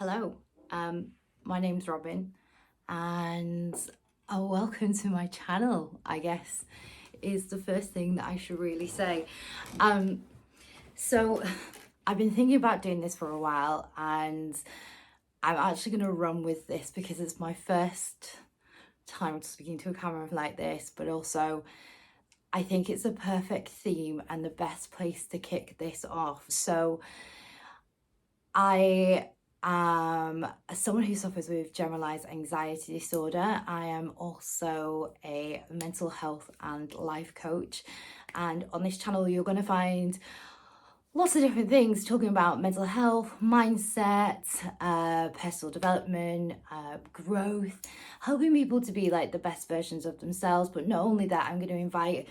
Hello, my name's Robin, and welcome to my channel, I guess, is the first thing that I should really say. Um, so, I've been thinking about doing this for a while, and I'm actually going to run with this because it's my first time speaking to a camera like this, but also I think it's a perfect theme and the best place to kick this off. So, I am someone who suffers with generalized anxiety disorder. I am also a mental health and life coach. And on this channel, you're going to find lots of different things talking about mental health, mindset, personal development, growth, helping people to be like the best versions of themselves. But not only that, I'm going to invite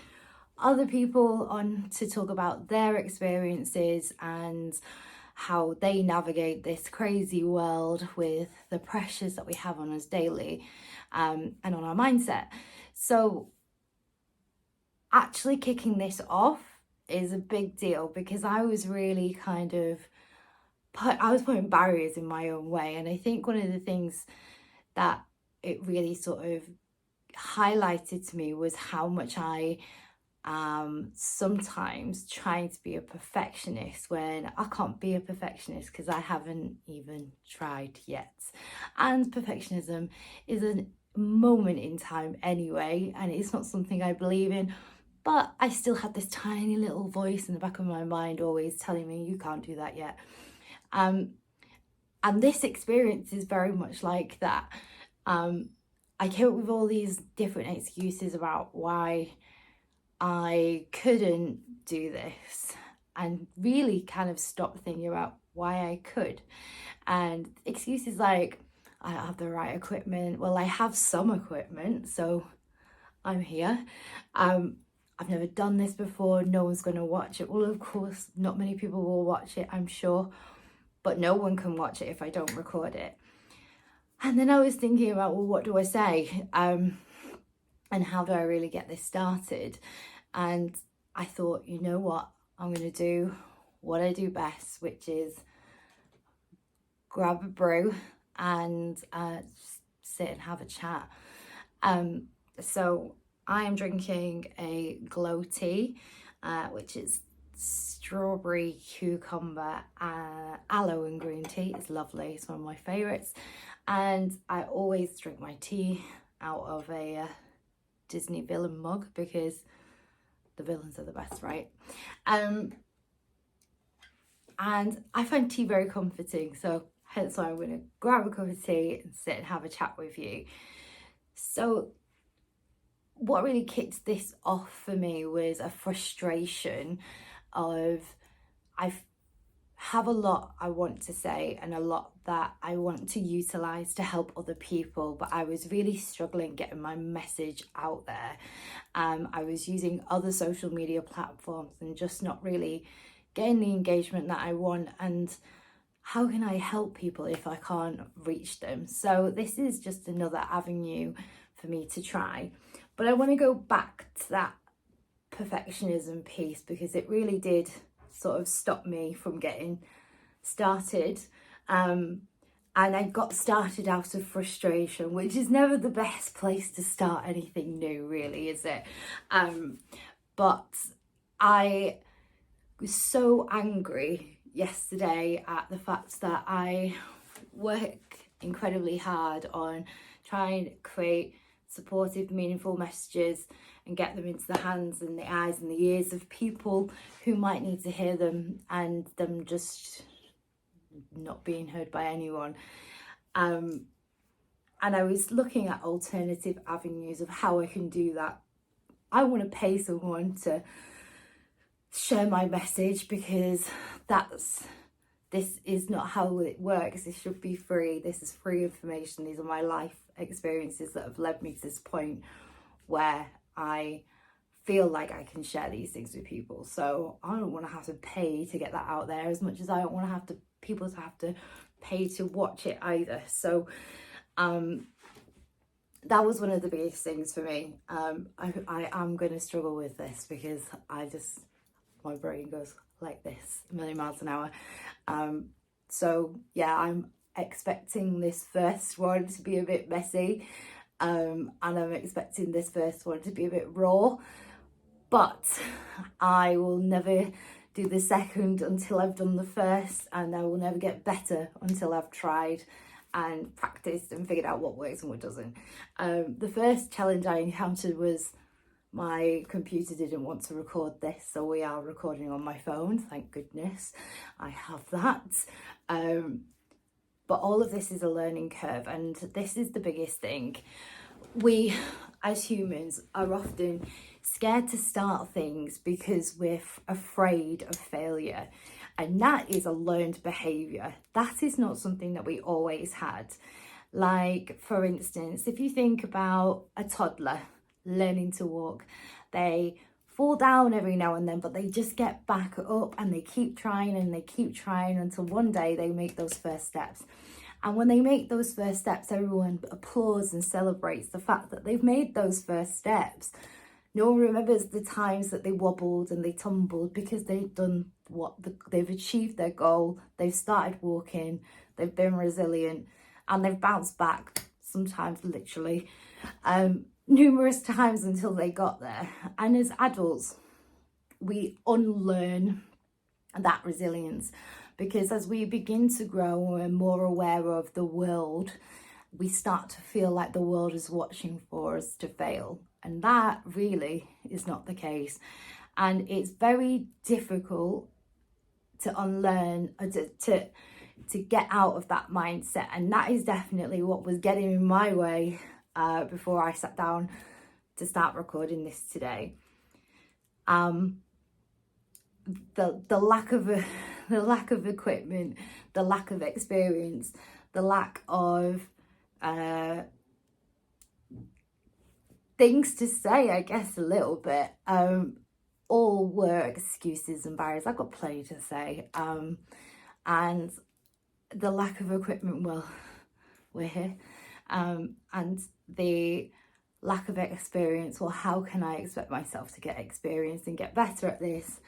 other people on to talk about their experiences and how they navigate this crazy world with the pressures that we have on us daily, and on our mindset. So actually kicking this off is a big deal because I was really I was putting barriers in my own way. And I think one of the things that it really sort of highlighted to me was how much I sometimes trying to be a perfectionist when I can't be a perfectionist because I haven't even tried yet. And perfectionism is a moment in time anyway, and it's not something I believe in, but I still had this tiny little voice in the back of my mind always telling me you can't do that yet. And this experience is very much like that. I came up with all these different excuses about why I couldn't do this, and really kind of stopped thinking about why I could. And excuses like, I don't have the right equipment. Well, I have some equipment, so I'm here. I've never done this before. No one's going to watch it. Well, of course, not many people will watch it, I'm sure, but no one can watch it if I don't record it. And then I was thinking about, well, what do I say? And how do I really get this started? And I thought, you know what, I'm going to do what I do best, which is grab a brew and sit and have a chat. So I am drinking a glow tea, which is strawberry, cucumber, aloe and green tea. It's lovely. It's one of my favorites. And I always drink my tea out of a Disney villain mug because the villains are the best, right? And I find tea very comforting, so hence why I'm going to grab a cup of tea and sit and have a chat with you. So what really kicked this off for me was a frustration of I have a lot I want to say and a lot that I want to utilize to help other people, but I was really struggling getting my message out there. I was using other social media platforms and just not really getting the engagement that I want. And how can I help people if I can't reach them? So this is just another avenue for me to try. But I want to go back to that perfectionism piece because it really did sort of stop me from getting started. And I got started out of frustration, which is never the best place to start anything new, really, is it? But I was so angry yesterday at the fact that I work incredibly hard on trying to create supportive, meaningful messages and get them into the hands and the eyes and the ears of people who might need to hear them, and them just not being heard by anyone. And I was looking at alternative avenues of how I can do that. I want to pay someone to share my message because this is not how it works. This should be free. This is free information. These are my life experiences that have led me to this point where I feel like I can share these things with people. So I don't want to have to pay to get that out there, as much as I don't want to have to people to have to pay to watch it either. So that was one of the biggest things for me. I am going to struggle with this because my brain goes like this, a million miles an hour. So yeah, I'm expecting this first one to be a bit messy, and I'm expecting this first one to be a bit raw, but I will never do the second until I've done the first, and I will never get better until I've tried and practiced and figured out what works and what doesn't. The first challenge I encountered was my computer didn't want to record this, so we are recording on my phone. Thank goodness I have that. But all of this is a learning curve, and this is the biggest thing. We, as humans, are often scared to start things because we're afraid of failure. And that is a learned behaviour. That is not something that we always had. Like, for instance, if you think about a toddler learning to walk, they fall down every now and then, but they just get back up and they keep trying and they keep trying until one day they make those first steps. And when they make those first steps, everyone applauds and celebrates the fact that they've made those first steps. No one remembers the times that they wobbled and they tumbled, because they've done they've achieved their goal, they've started walking, they've been resilient, and they've bounced back, sometimes literally, numerous times until they got there. And as adults, we unlearn that resilience, because as we begin to grow and we're more aware of the world, we start to feel like the world is watching for us to fail. And that really is not the case. And it's very difficult to unlearn, to get out of that mindset. And that is definitely what was getting in my way before I sat down to start recording this today. The lack of equipment, the lack of experience, the lack of things to say, I guess, a little bit, all were excuses and barriers. I've got plenty to say, and the lack of equipment, well, we're here, and the lack of experience, well, how can I expect myself to get experience and get better at this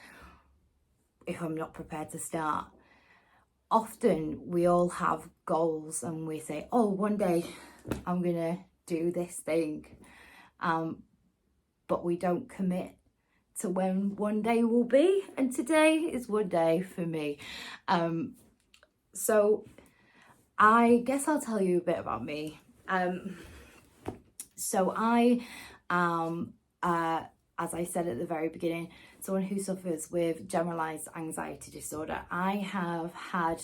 if I'm not prepared to start? Often we all have goals and we say, oh, one day I'm gonna do this thing, but we don't commit to when one day will be, and today is one day for me. So I guess I'll tell you a bit about me. So I am, as I said at the very beginning, someone who suffers with generalized anxiety disorder. I have had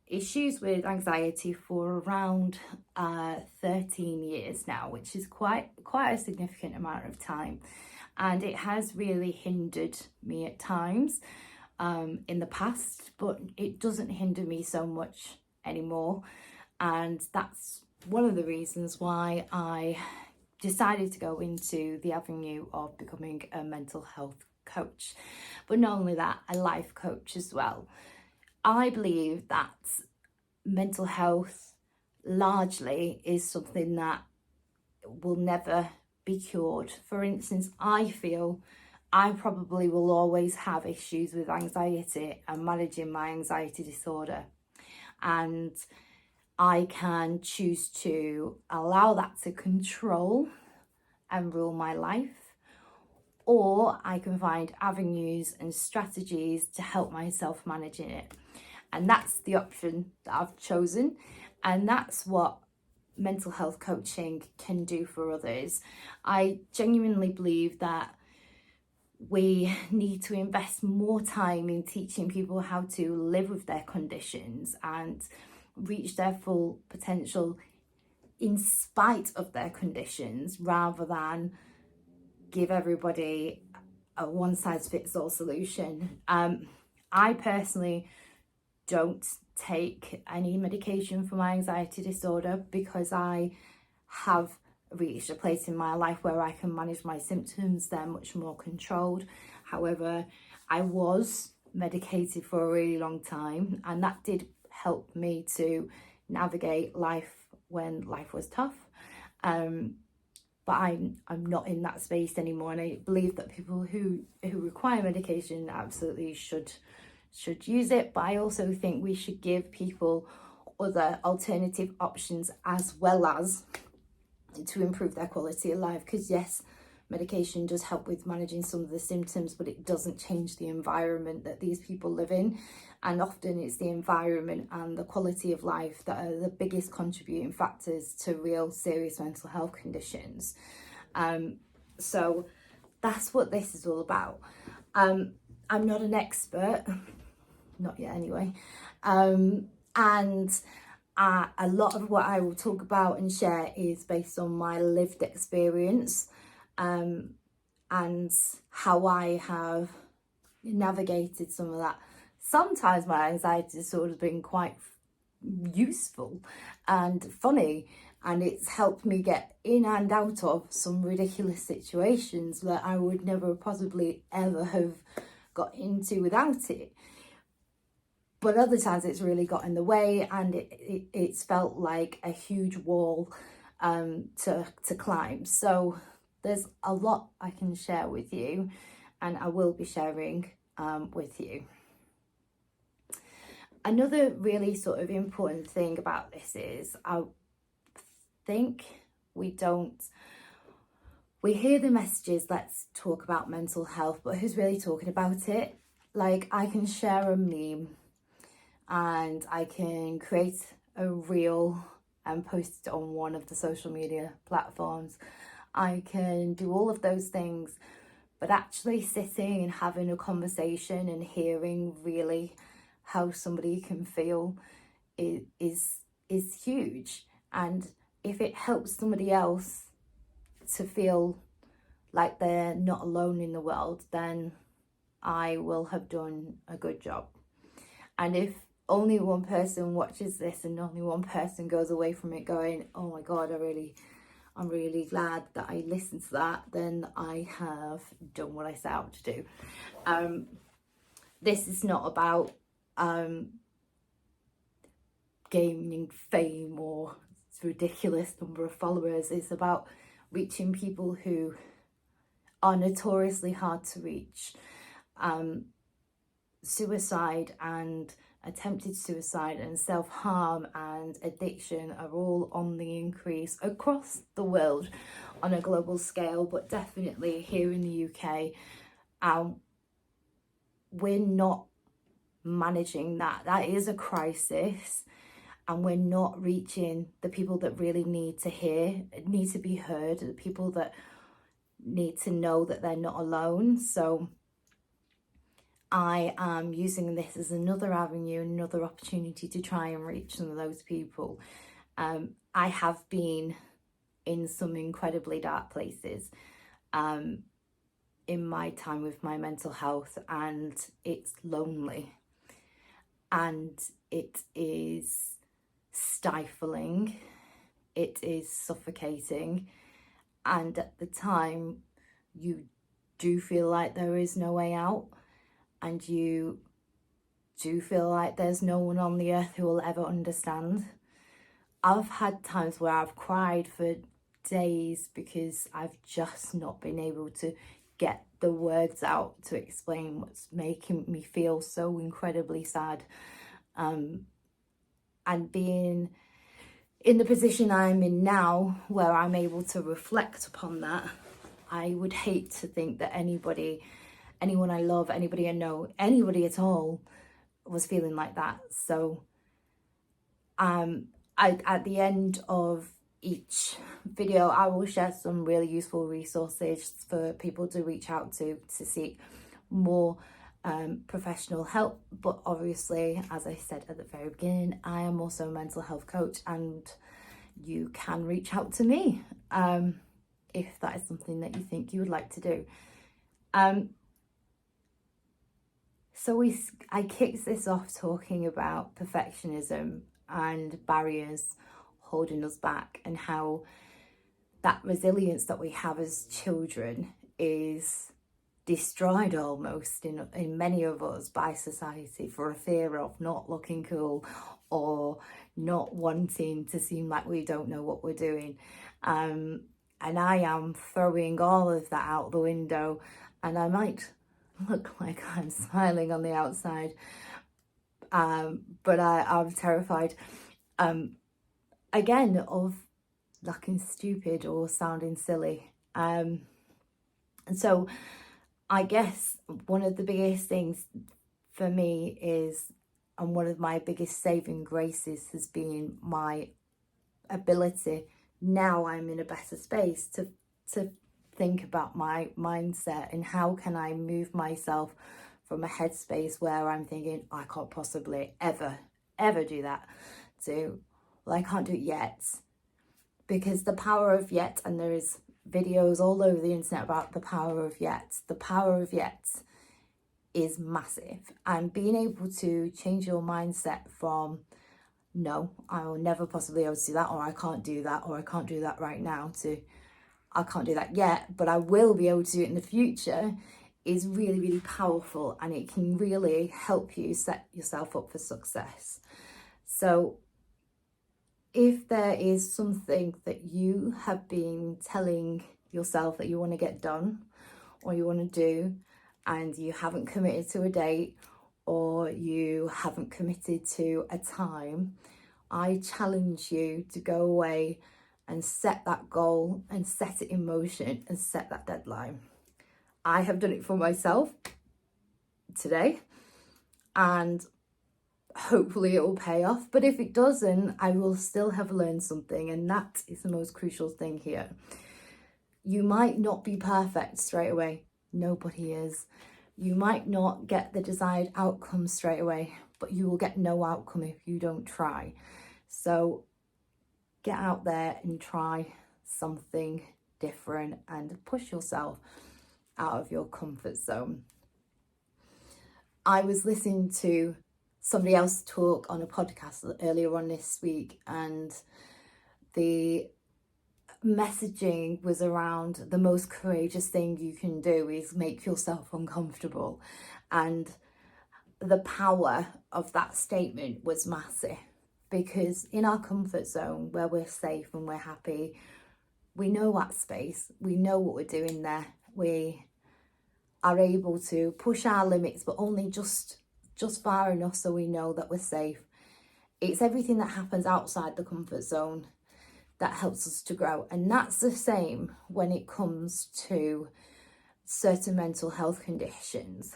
issues with anxiety for around 13 years now, which is quite a significant amount of time, and it has really hindered me at times in the past, but it doesn't hinder me so much anymore. And that's one of the reasons why I decided to go into the avenue of becoming a mental health coach, but not only that, a life coach as well. I believe that mental health largely is something that will never be cured. For instance, I feel I probably will always have issues with anxiety and managing my anxiety disorder, and I can choose to allow that to control and rule my life, or I can find avenues and strategies to help myself managing it. And that's the option that I've chosen, and that's what mental health coaching can do for others. I genuinely believe that we need to invest more time in teaching people how to live with their conditions and reach their full potential in spite of their conditions, rather than give everybody a one-size-fits-all solution. I personally don't take any medication for my anxiety disorder because I have reached a place in my life where I can manage my symptoms. They're much more controlled. However, I was medicated for a really long time, and that did help me to navigate life when life was tough. But I'm not in that space anymore, and I believe that people who require medication absolutely should use it. But I also think we should give people other alternative options as well as to improve their quality of life. Because yes, medication does help with managing some of the symptoms, but it doesn't change the environment that these people live in. And often it's the environment and the quality of life that are the biggest contributing factors to real serious mental health conditions. So that's what this is all about. I'm not an expert, not yet anyway. And a lot of what I will talk about and share is based on my lived experience, and how I have navigated some of that. Sometimes my anxiety disorder has been quite useful and funny, and it's helped me get in and out of some ridiculous situations that I would never possibly ever have got into without it. But other times it's really got in the way, and it's felt like a huge wall to climb. So there's a lot I can share with you, and I will be sharing with you. Another really sort of important thing about this is I think we hear the messages, let's talk about mental health, but who's really talking about it? Like, I can share a meme and I can create a reel and post it on one of the social media platforms. I can do all of those things, but actually sitting and having a conversation and hearing really how somebody can feel is huge. And if it helps somebody else to feel like they're not alone in the world, then I will have done a good job. And if only one person watches this and only one person goes away from it going, oh my God, I'm really glad that I listened to that, then I have done what I set out to do. This is not about gaining fame or ridiculous number of followers. It's about reaching people who are notoriously hard to reach. Suicide and attempted suicide and self-harm and addiction are all on the increase across the world on a global scale, but definitely here in the UK. We're not managing that. That is a crisis, and we're not reaching the people that really need to be heard, the people that need to know that they're not alone. So I am using this as another avenue, another opportunity to try and reach some of those people. I have been in some incredibly dark places in my time with my mental health, and it's lonely and it is stifling, it is suffocating, and at the time you do feel like there is no way out, and you do feel like there's no one on the earth who will ever understand. I've had times where I've cried for days because I've just not been able to get the words out to explain what's making me feel so incredibly sad. And being in the position I'm in now, where I'm able to reflect upon that, I would hate to think that anyone I love, anybody I know, anybody at all was feeling like that. So at the end of each video, I will share some really useful resources for people to reach out to seek more professional help. But obviously, as I said at the very beginning, I am also a mental health coach, and you can reach out to me if that is something that you think you would like to do. So I kicked this off talking about perfectionism and barriers holding us back, and how that resilience that we have as children is destroyed almost in many of us by society for a fear of not looking cool or not wanting to seem like we don't know what we're doing. And I am throwing all of that out the window, and I might look like I'm smiling on the outside, but I'm terrified. again, of looking stupid or sounding silly. And so I guess one of the biggest things for me is, and one of my biggest saving graces has been my ability, now I'm in a better space to think about my mindset and how can I move myself from a headspace where I'm thinking I can't possibly ever do that, to, well, I can't do it yet, because the power of yet, and there is videos all over the internet about the power of yet. The power of yet is massive, and being able to change your mindset from no, I will never possibly be able to do that, or I can't do that, or I can't do that right now, to I can't do that yet, but I will be able to do it in the future, is really, really powerful, and it can really help you set yourself up for success. So if there is something that you have been telling yourself that you want to get done or you want to do, and you haven't committed to a date, or you haven't committed to a time, I challenge you to go away and set that goal and set it in motion and set that deadline. I have done it for myself today, and hopefully it will pay off. But if it doesn't, I will still have learned something, and that is the most crucial thing here. You might not be perfect straight away. Nobody is. You might not get the desired outcome straight away, but you will get no outcome if you don't try. So get out there and try something different and push yourself out of your comfort zone. I was listening to somebody else talk on a podcast earlier on this week, and the messaging was around the most courageous thing you can do is make yourself uncomfortable, and the power of that statement was massive, because in our comfort zone where we're safe and we're happy, we know that space, we know what we're doing there, we are able to push our limits, but only just far enough so we know that we're safe. It's everything that happens outside the comfort zone that helps us to grow. And that's the same when it comes to certain mental health conditions.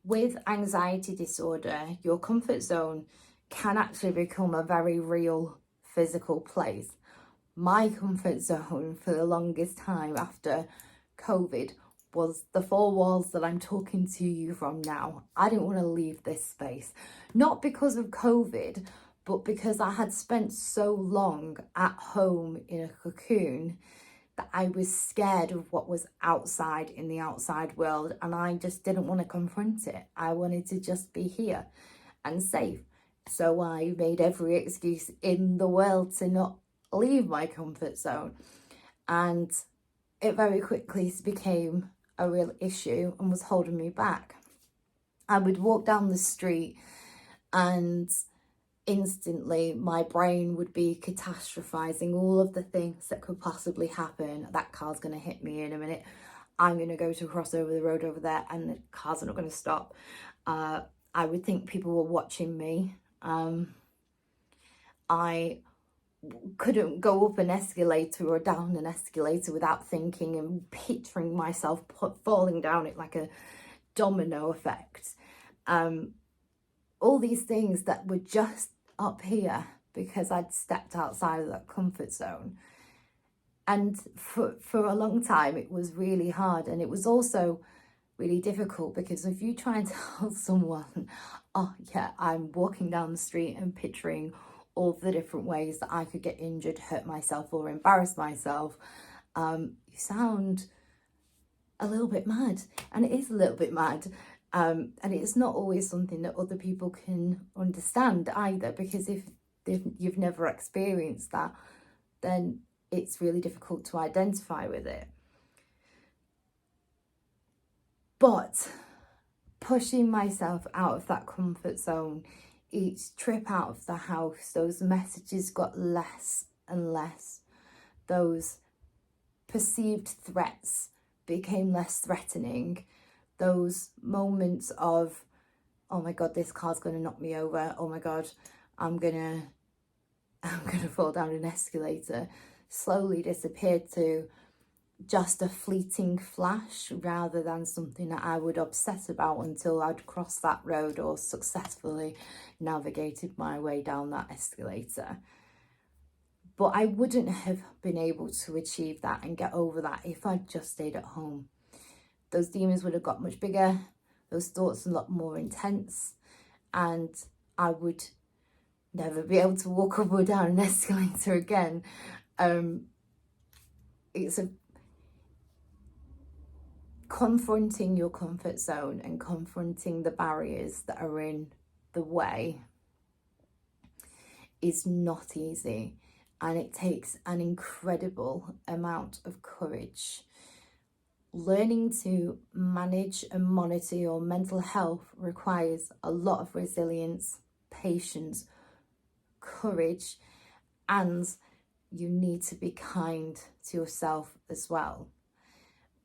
With anxiety disorder, your comfort zone can actually become a very real physical place. My comfort zone for the longest time after COVID was the four walls that I'm talking to you from now. I didn't want to leave this space, not because of COVID, but because I had spent so long at home in a cocoon that I was scared of what was outside in the outside world, and I just didn't want to confront it. I wanted to just be here and safe. So I made every excuse in the world to not leave my comfort zone, and it very quickly became a real issue and was holding me back. I would walk down the street and instantly my brain would be catastrophizing all of the things that could possibly happen. That car's going to hit me in a minute. I'm going to go to cross over the road over there and the cars are not going to stop. I would think people were watching me. I couldn't go up an escalator or down an escalator without thinking and picturing myself falling down it like a domino effect. All these things that were just up here because I'd stepped outside of that comfort zone. And for a long time, it was really hard. And it was also really difficult because if you try and tell someone, oh yeah, I'm walking down the street and picturing all the different ways that I could get injured, hurt myself, or embarrass myself, you sound a little bit mad. And it is a little bit mad. And it's not always something that other people can understand either, because if you've never experienced that, then it's really difficult to identify with it. But pushing myself out of that comfort zone, each trip out of the house, those messages got less and less. Those perceived threats became less threatening. Those moments of, oh my God, this car's going to knock me over. Oh my God, I'm going to I'm going to fall down an escalator slowly disappeared to just a fleeting flash rather than something that I would obsess about until I'd crossed that road or successfully navigated my way down that escalator. But I wouldn't have been able to achieve that and get over that if I'd just stayed at home. Those demons would have got much bigger, those thoughts a lot more intense, and I would never be able to walk up or down an escalator again. It's a confronting your comfort zone and confronting the barriers that are in the way is not easy, and it takes an incredible amount of courage. Learning to manage and monitor your mental health requires a lot of resilience, patience, courage, and you need to be kind to yourself as well.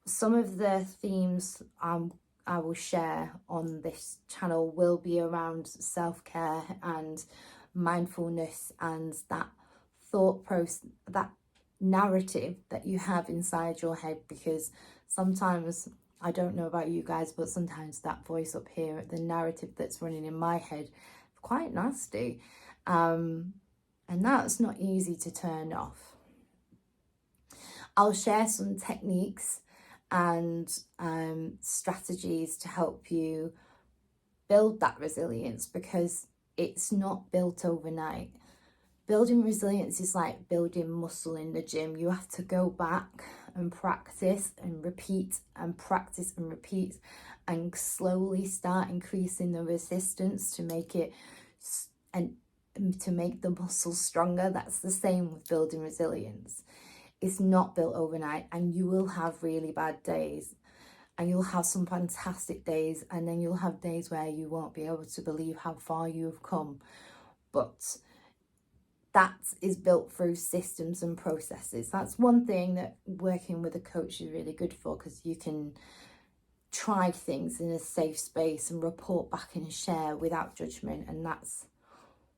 Some of the themes I will share on this channel will be around self-care and mindfulness and that thought process, that narrative that you have inside your head, because sometimes, I don't know about you guys, but sometimes that voice up here, the narrative that's running in my head, is quite nasty, and that's not easy to turn off. I'll share some techniques and strategies to help you build that resilience, because it's not built overnight. Building resilience is like building muscle in the gym. You have to go back and practice and repeat and practice and repeat and slowly start increasing the resistance to make it and to make the muscle stronger. That's the same with building resilience. It's not built overnight, and you will have really bad days and you'll have some fantastic days, and then you'll have days where you won't be able to believe how far you have come. But that is built through systems and processes. That's one thing that working with a coach is really good for, because you can try things in a safe space and report back and share without judgment, and that's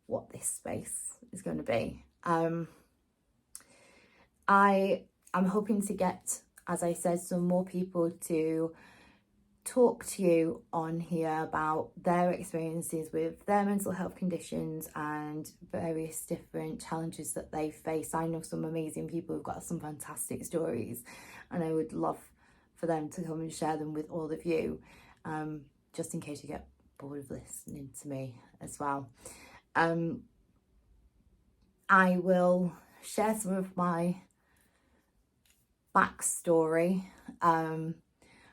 what this space is going to be. I am hoping to get, as I said, some more people to talk to you on here about their experiences with their mental health conditions and various different challenges that they face. I know some amazing people who've got some fantastic stories, and I would love for them to come and share them with all of you, just in case you get bored of listening to me as well. I will share some of my backstory,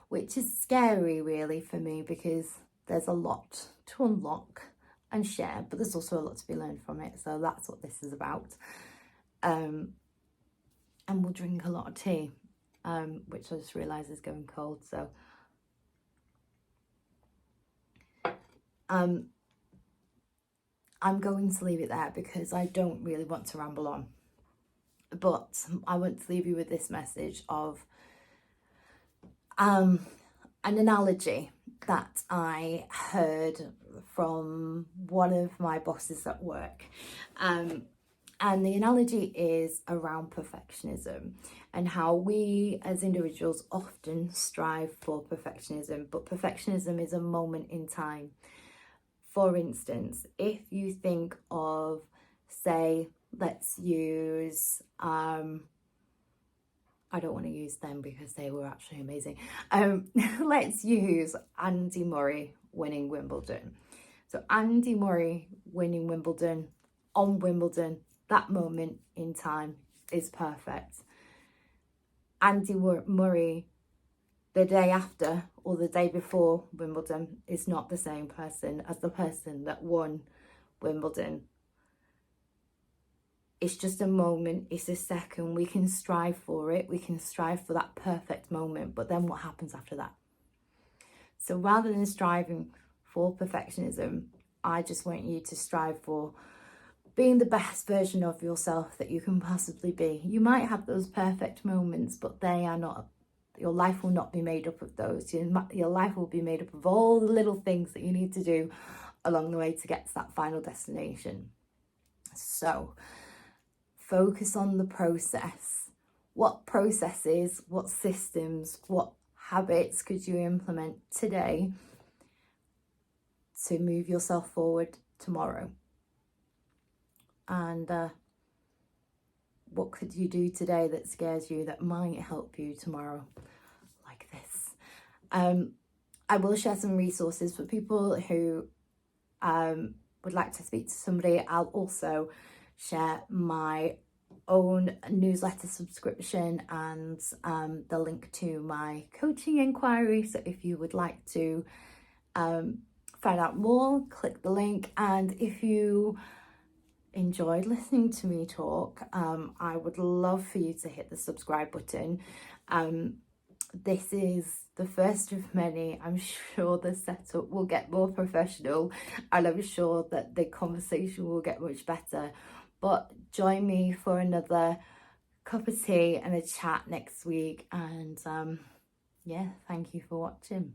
which is scary really for me, because there's a lot to unlock and share, but there's also a lot to be learned from it. So that's what this is about. And we'll drink a lot of tea, which I just realised is going cold. So I'm going to leave it there because I don't really want to ramble on. But I want to leave you with this message of an analogy that I heard from one of my bosses at work. And the analogy is around perfectionism and how we as individuals often strive for perfectionism, but perfectionism is a moment in time. For instance, if you think of, say, let's use, I don't want to use them because they were actually amazing. Let's use Andy Murray winning Wimbledon. So Andy Murray winning Wimbledon on Wimbledon, that moment in time is perfect. Andy Murray the day after or the day before Wimbledon is not the same person as the person that won Wimbledon. It's just a moment, it's a second. We can strive for it, we can strive for that perfect moment, but then what happens after that? So rather than striving for perfectionism, I just want you to strive for being the best version of yourself that you can possibly be. You might have those perfect moments, but they are not, your life will not be made up of those. Your life will be made up of all the little things that you need to do along the way to get to that final destination. So focus on the process. What processes, what systems, what habits could you implement today to move yourself forward tomorrow? And what could you do today that scares you that might help you tomorrow? Like this. I will share some resources for people who would like to speak to somebody. I'll also share my own newsletter subscription and the link to my coaching inquiry. So if you would like to find out more, click the link. And if you enjoyed listening to me talk, I would love for you to hit the subscribe button. This is the first of many. I'm sure the setup will get more professional, and I'm sure that the conversation will get much better. But join me for another cup of tea and a chat next week. And yeah, thank you for watching.